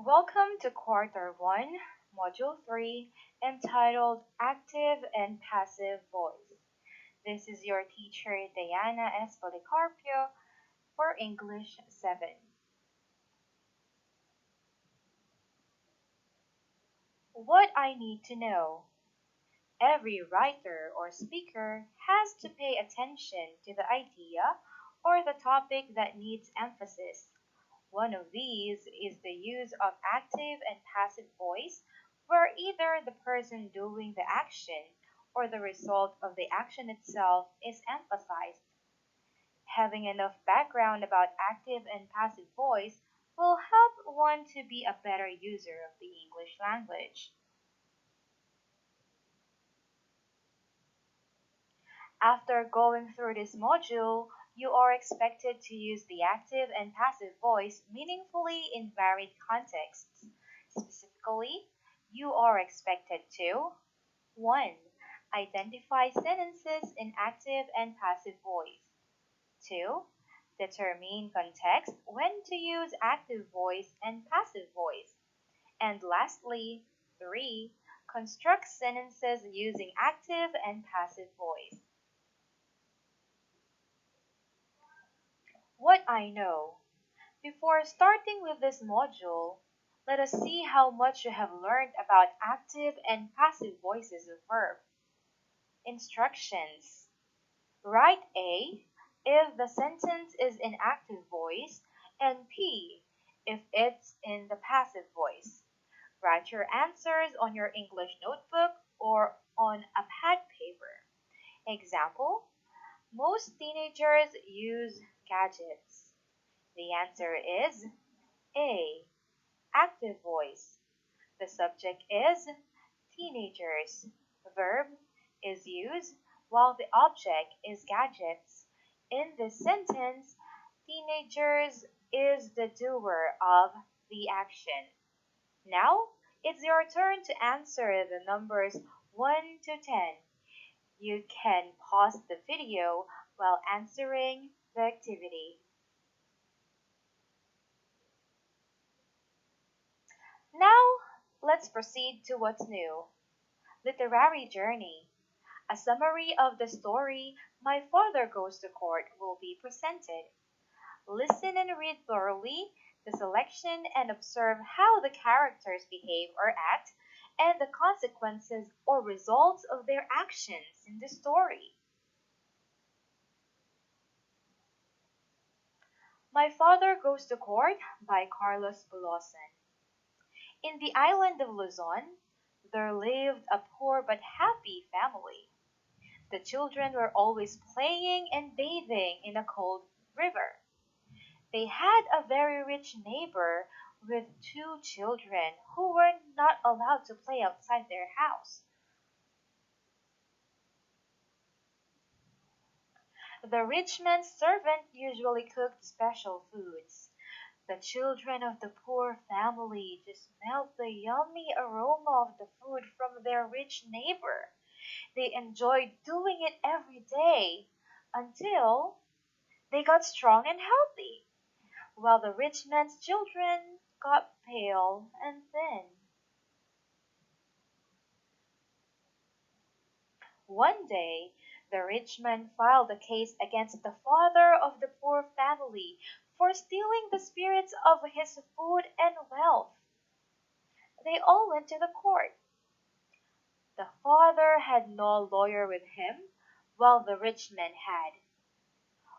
Welcome to Quarter 1, Module 3, entitled Active and Passive Voice. This is your teacher Diana S. Policarpio for English 7. What I need to know. Every writer or speaker has to pay attention to the idea or the topic that needs emphasis. One of these is the use of active and passive voice, where either the person doing the action or the result of the action itself is emphasized. Having enough background about active and passive voice will help one to be a better user of the English language. After going through this module, you are expected to use the active and passive voice meaningfully in varied contexts. Specifically, you are expected to 1. Identify sentences in active and passive voice. 2. Determine context when to use active voice and passive voice. And lastly, 3. Construct sentences using active and passive voice. What I know. Before starting with this module, let us see how much you have learned about active and passive voices of verb. Instructions. Write A if the sentence is in active voice and P if it's in the passive voice. Write your answers on your English notebook or on a pad paper. Example, most teenagers use gadgets. The answer is A. Active voice. The subject is teenagers. Verb is used while the object is gadgets. In this sentence, teenagers is the doer of the action. Now, it's your turn to answer the numbers 1 to 10. You can pause the video while answering the activity. Now, let's proceed to what's new. Literary journey. A summary of the story My Father Goes to Court will be presented. Listen and read thoroughly the selection and observe how the characters behave or act and the consequences or results of their actions in the story. My Father Goes to Court by Carlos Bulosan. In the island of Luzon, there lived a poor but happy family. The children were always playing and bathing in a cold river. They had a very rich neighbor with two children who were not allowed to play outside their house. The rich man's servant usually cooked special foods. The children of the poor family just smelled the yummy aroma of the food from their rich neighbor. They enjoyed doing it every day until they got strong and healthy, while the rich man's children got pale and thin. One day, the rich man filed a case against the father of the poor family for stealing the spirits of his food and wealth. They all went to the court. The father had no lawyer with him, while the rich man had.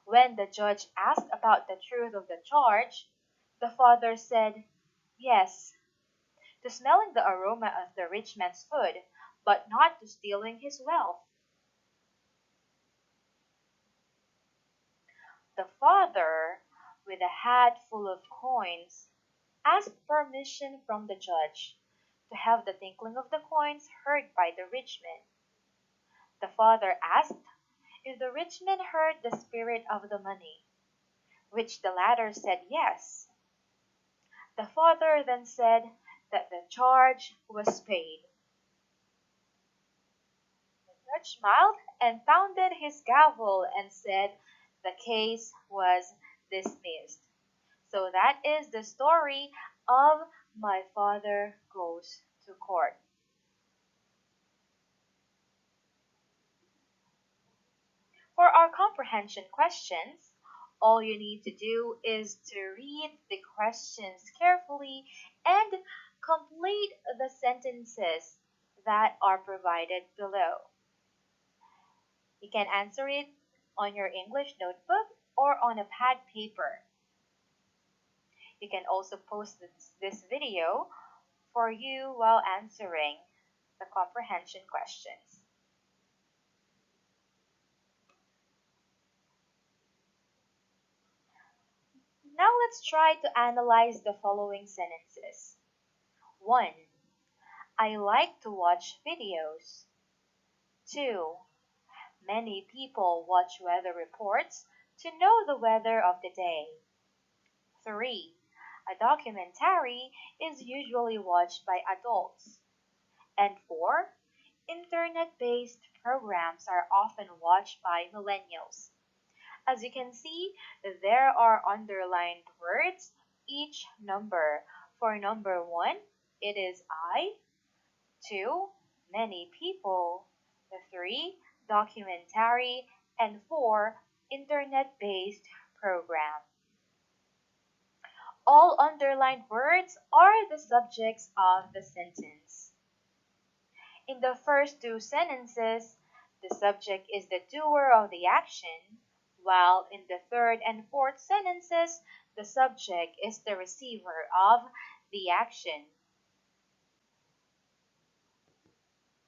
When the judge asked about the truth of the charge, the father said, "Yes, to smelling the aroma of the rich man's food, but not to stealing his wealth." The father, with a hat full of coins, asked permission from the judge to have the tinkling of the coins heard by the rich man. The father asked if the rich man heard the spirit of the money, which the latter said yes. The father then said that the charge was paid. The judge smiled and pounded his gavel and said the case was dismissed. So that is the story of my father goes to court. For our comprehension questions, all you need to do is to read the questions carefully and complete the sentences that are provided below. You can answer it on your English notebook or on a pad paper. You can also post this video for you while answering the comprehension questions. Now let's try to analyze the following sentences. 1. I like to watch videos. 2. Many people watch weather reports to know the weather of the day. 3. A documentary is usually watched by adults. And 4. Internet-based programs are often watched by millennials. As you can see, there are underlined words, each number. For number 1, it is I. 2, many people. 3, documentary. And 4, internet-based program. All underlined words are the subjects of the sentence. In the first two sentences, the subject is the doer of the action, while in the third and fourth sentences, the subject is the receiver of the action.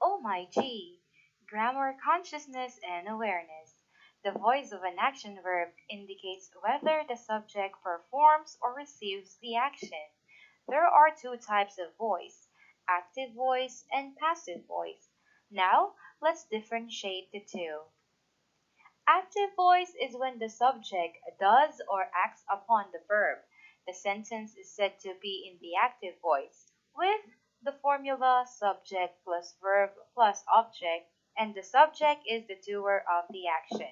Oh my G! Grammar consciousness and awareness. The voice of an action verb indicates whether the subject performs or receives the action. There are two types of voice, active voice and passive voice. Now, let's differentiate the two. Active voice is when the subject does or acts upon the verb. The sentence is said to be in the active voice, with the formula subject plus verb plus object, and the subject is the doer of the action.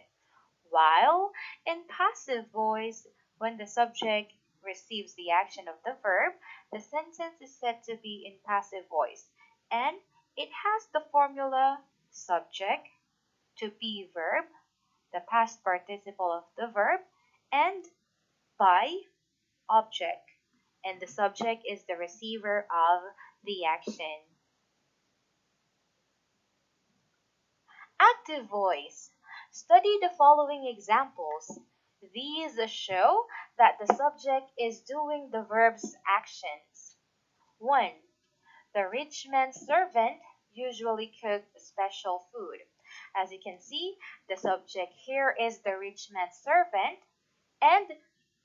While in passive voice, when the subject receives the action of the verb, the sentence is said to be in passive voice, and it has the formula subject to be verb, the past participle of the verb, and by object, and the subject is the receiver of the action. Active voice. Study the following examples. These show that the subject is doing the verb's actions. 1. The rich man's servant usually cooked special food. As you can see, the subject here is the rich man's servant, and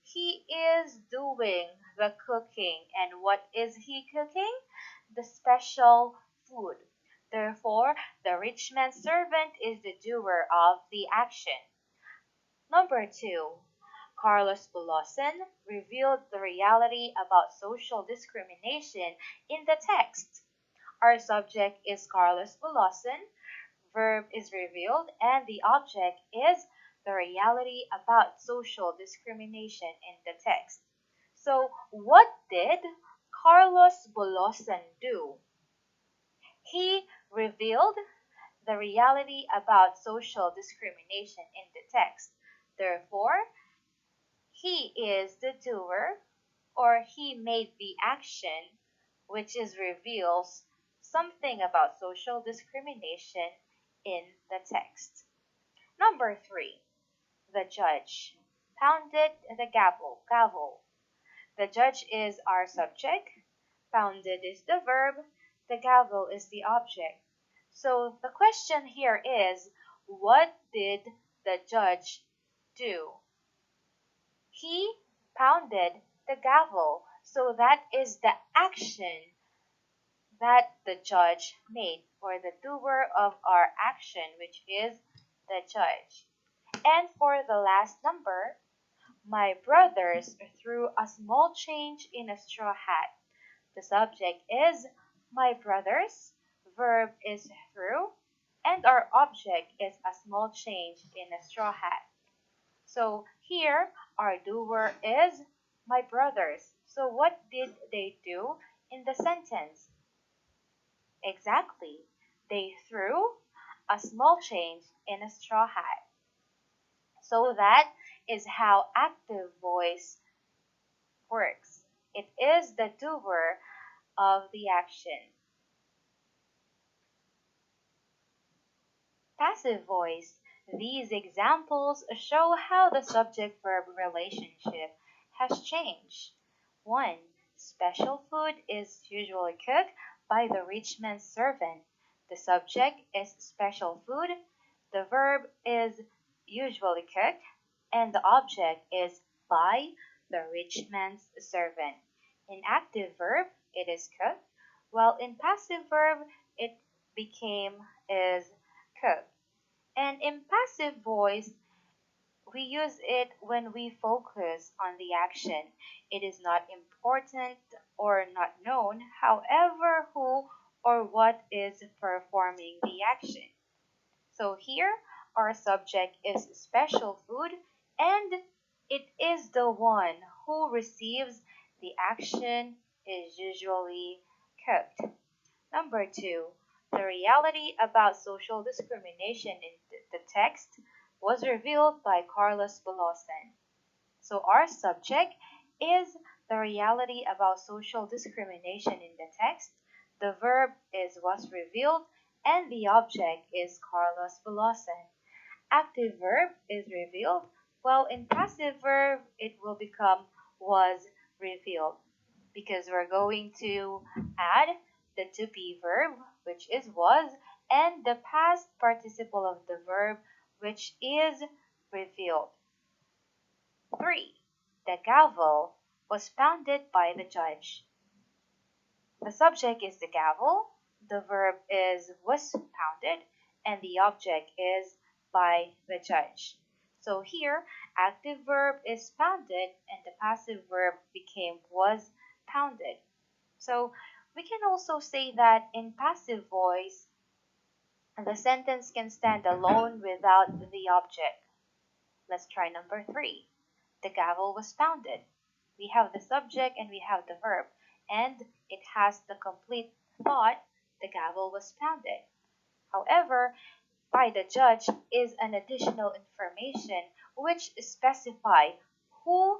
he is doing the cooking. And what is he cooking? The special food. Therefore, the rich man's servant is the doer of the action. Number 2. Carlos Bulasan revealed the reality about social discrimination in the text. Our subject is Carlos Bulasan, verb is revealed, and the object is the reality about social discrimination in the text. So, what did Carlos Bulasan do? He revealed the reality about social discrimination in the text. Therefore, he is the doer, or he made the action which is reveals something about social discrimination in the text. Number 3. The judge pounded the gavel. The judge is our subject, pounded is the verb, the gavel is the object. So the question here is, what did the judge do? He pounded the gavel. So that is the action that the judge made, or the doer of our action, which is the judge. And for the last number, my brothers threw a small change in a straw hat. The subject is my brothers, verb is threw, and our object is a small change in a straw hat. So here, our doer is my brothers. So what did they do in the sentence? Exactly. They threw a small change in a straw hat. So that is how active voice works. It is the doer of the action. Passive voice. These examples show how the subject verb relationship has changed. 1. Special food is usually cooked by the rich man's servant. The subject is special food, the verb is usually cooked, and the object is by the rich man's servant. In active verb, it is cooked, while in passive verb, it became is cooked. And in passive voice, we use it when we focus on the action. It is not important or not known, however, who or what is performing the action. So here, our subject is special food, and it is the one who receives the action is usually cooked. Number 2, the reality about social discrimination in the text was revealed by Carlos Bolosan. So our subject is the reality about social discrimination in the text. The verb is was revealed and the object is Carlos Bolosan. Active verb is revealed, while in passive verb it will become was revealed because we're going to add the to be verb, which is was, and the past participle of the verb, which is revealed. 3. The gavel was pounded by the judge. The subject is the gavel, the verb is was pounded, and the object is by the judge. So here, active verb is pounded and the passive verb became was pounded. So we can also say that in passive voice, the sentence can stand alone without the object. Let's try number 3. The gavel was pounded. We have the subject and we have the verb, and it has the complete thought, the gavel was pounded. However, by the judge is an additional information which specify who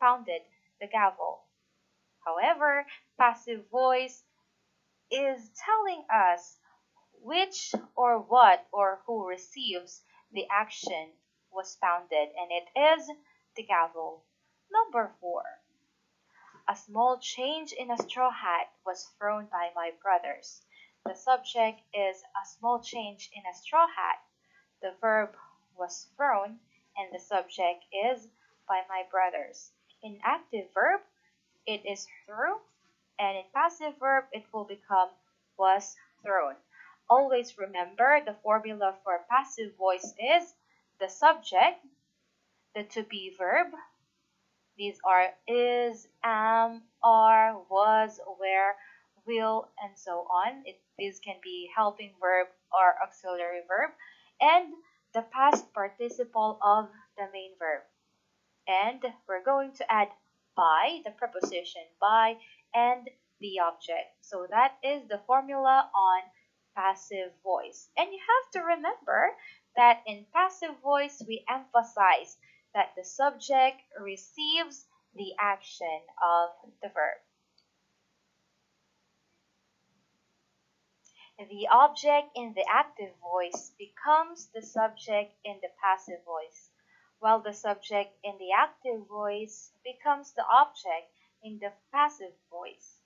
pounded the gavel. However, passive voice is telling us which or what or who receives the action was pounded, and it is the gavel. Number 4. A small change in a straw hat was thrown by my brothers. The subject is a small change in a straw hat. The verb was thrown, and the subject is by my brothers. In active verb, it is threw, and in passive verb, it will become was thrown. Always remember the formula for passive voice is the subject, the to be verb. These are is, am, are, was, were, will, and so on. These can be helping verb or auxiliary verb. And the past participle of the main verb. And we're going to add by, the preposition by, and the object. So that is the formula on passive voice. And you have to remember that in passive voice, we emphasize that the subject receives the action of the verb. The object in the active voice becomes the subject in the passive voice, while the subject in the active voice becomes the object in the passive voice.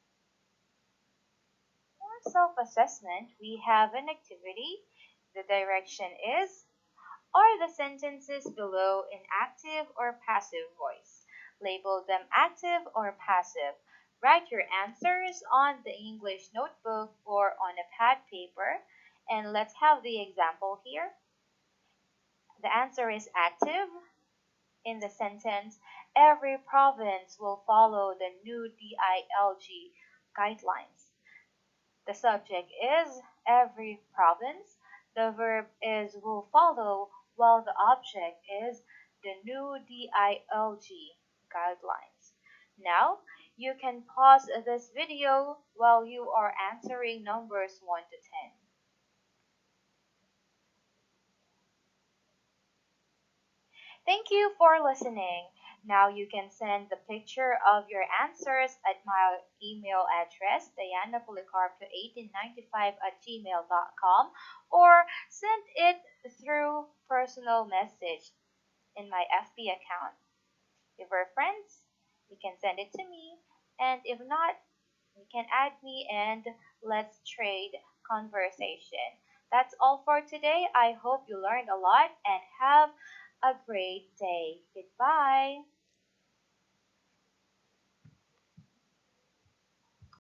For self-assessment, we have an activity. The direction is, are the sentences below in active or passive voice? Label them active or passive. Write your answers on the English notebook or on a pad paper. And let's have the example here. The answer is active. In the sentence, every province will follow the new DILG guidelines. The subject is every province. The verb is will follow, while the object is the new DILG guidelines. Now, You can pause this video while you are answering numbers 1 to 10. Thank you for listening. Now you can send the picture of your answers at my email address, dianapolicarpo1895 at gmail.com, or send it through personal message in my FB account. If we're friends, you can send it to me, and if not, you can add me and let's trade conversation. That's all for today. I hope you learned a lot and have a great day. Goodbye.